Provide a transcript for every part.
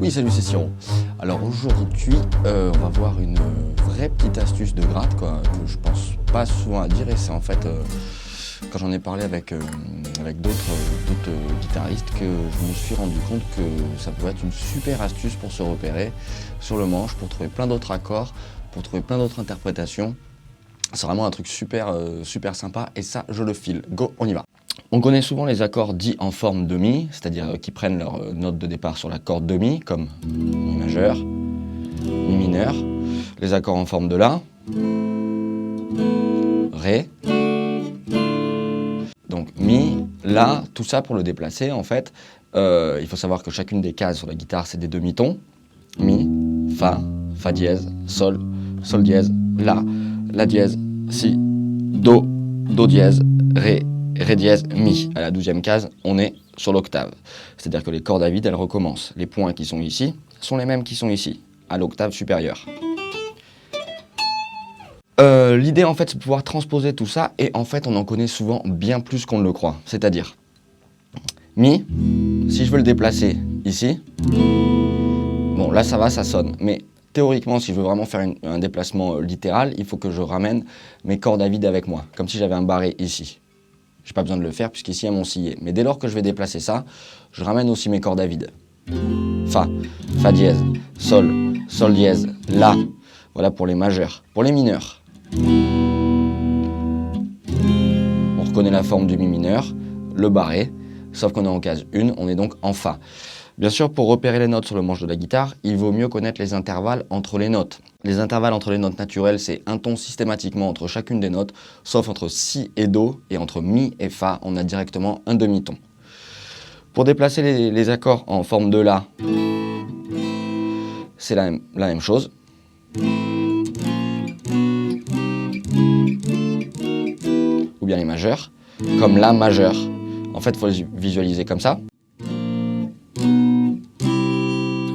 Salut, c'est Siro. Alors aujourd'hui, on va voir une vraie petite astuce de gratte quoi, que je pense pas souvent à dire, et c'est en fait quand j'en ai parlé avec d'autres guitaristes que je me suis rendu compte que ça pouvait être une super astuce pour se repérer sur le manche, pour trouver plein d'autres accords, pour trouver plein d'autres interprétations. C'est vraiment un truc super sympa, et ça je le file. Go, on y va. On connaît souvent les accords dits en forme de mi, c'est-à-dire qui prennent leur note de départ sur la corde de mi, comme mi majeur, mi mineur. Les accords en forme de la, ré. Donc mi, la, tout ça pour le déplacer en fait. Il faut savoir que chacune des cases sur la guitare c'est des demi-tons. Mi, fa dièse, sol dièse, la dièse, si, do dièse, ré dièse, mi. À la 12e case, on est sur l'octave. C'est-à-dire que les cordes à vide, elles recommencent. Les points qui sont ici sont les mêmes qui sont ici, à l'octave supérieure. L'idée, en fait, c'est de pouvoir transposer tout ça, et en fait, on en connaît souvent bien plus qu'on ne le croit. C'est-à-dire, mi, si je veux le déplacer ici, bon, là, ça va, ça sonne, mais théoriquement, si je veux vraiment faire un déplacement littéral, il faut que je ramène mes cordes à vide avec moi, comme si j'avais un barré ici. Je n'ai pas besoin de le faire puisqu'ici, elles m'ont scié. Mais dès lors que je vais déplacer ça, je ramène aussi mes cordes à vide. Fa dièse, sol dièse, la. Voilà pour les majeurs. Pour les mineurs, on reconnaît la forme du mi mineur, le barré, sauf qu'on est en case 1, on est donc en fa. Bien sûr, pour repérer les notes sur le manche de la guitare, il vaut mieux connaître les intervalles entre les notes. Les intervalles entre les notes naturelles, c'est un ton systématiquement entre chacune des notes, sauf entre si et do, et entre mi et fa, on a directement un demi-ton. Pour déplacer les accords en forme de la, c'est la même chose. Ou bien les majeurs, comme la majeur. En fait, il faut les visualiser comme ça.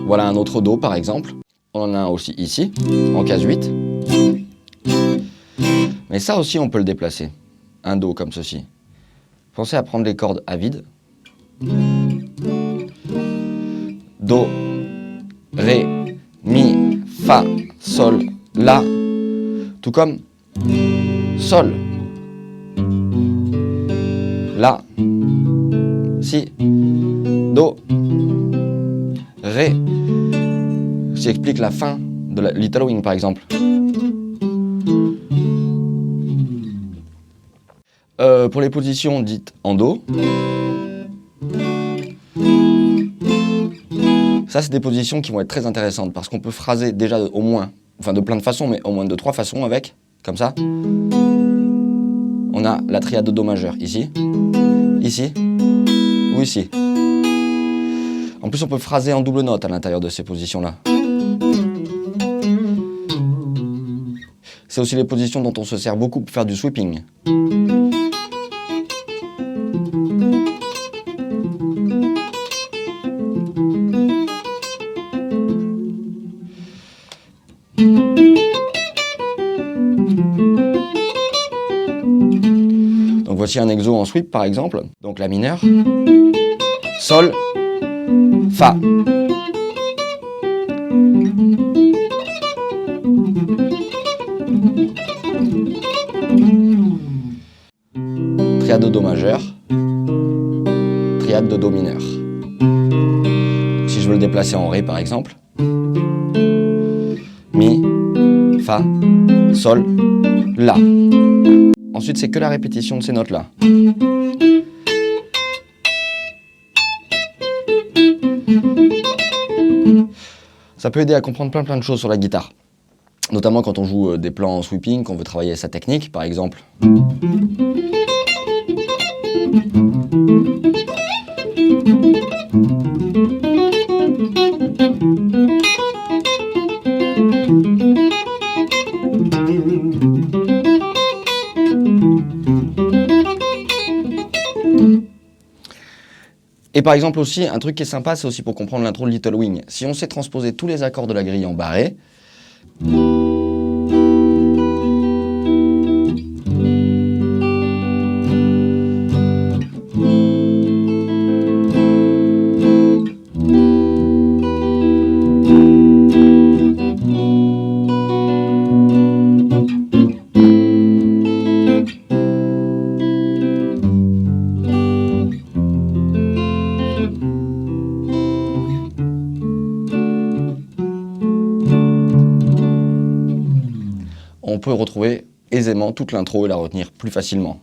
Voilà un autre do par exemple. On en a un aussi ici, en case 8. Mais ça aussi, on peut le déplacer. Un do comme ceci. Pensez à prendre les cordes à vide. Do, ré, mi, fa, sol, la. Tout comme sol, la, si, do, ré. Ce qui explique la fin de la Little Wing par exemple. Pour les positions dites en do, ça c'est des positions qui vont être très intéressantes parce qu'on peut phraser déjà au moins, enfin de plein de façons, mais au moins de 3 façons avec, comme ça. On a la triade de do majeur ici, ici ou ici. En plus on peut phraser en double note à l'intérieur de ces positions-là. C'est aussi les positions dont on se sert beaucoup pour faire du sweeping. Donc voici un exo en sweep par exemple. Donc la mineure, sol, fa. Triade de do majeur, triade de do mineur. Donc, si je veux le déplacer en ré par exemple, mi, fa, sol, la. Ensuite, c'est que la répétition de ces notes-là. Ça peut aider à comprendre plein de choses sur la guitare. Notamment quand on joue des plans en sweeping, qu'on veut travailler sa technique, par exemple. Et par exemple aussi, un truc qui est sympa, c'est aussi pour comprendre l'intro de Little Wing. Si on sait transposer tous les accords de la grille en barré, pourrait retrouver aisément toute l'intro et la retenir plus facilement.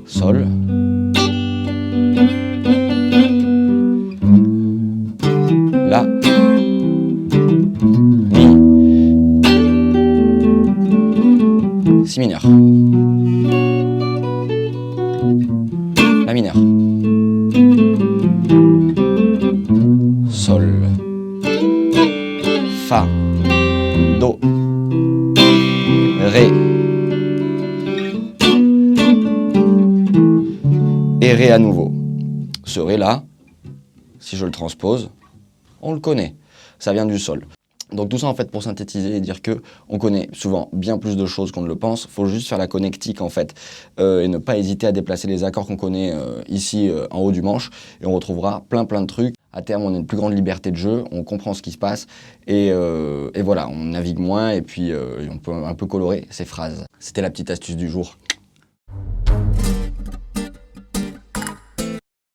Sol. La. Mi. Si mineur. La mineur. Sol. Fa. Do. Ré. Et Ré à nouveau. Ce Ré là, si je le transpose, on le connaît. Ça vient du sol. Donc tout ça en fait pour synthétiser et dire que on connaît souvent bien plus de choses qu'on ne le pense. Il faut juste faire la connectique en fait et ne pas hésiter à déplacer les accords qu'on connaît ici en haut du manche et on retrouvera plein de trucs. À terme, on a une plus grande liberté de jeu, on comprend ce qui se passe et voilà, on navigue moins et puis on peut un peu colorer ses phrases. C'était la petite astuce du jour.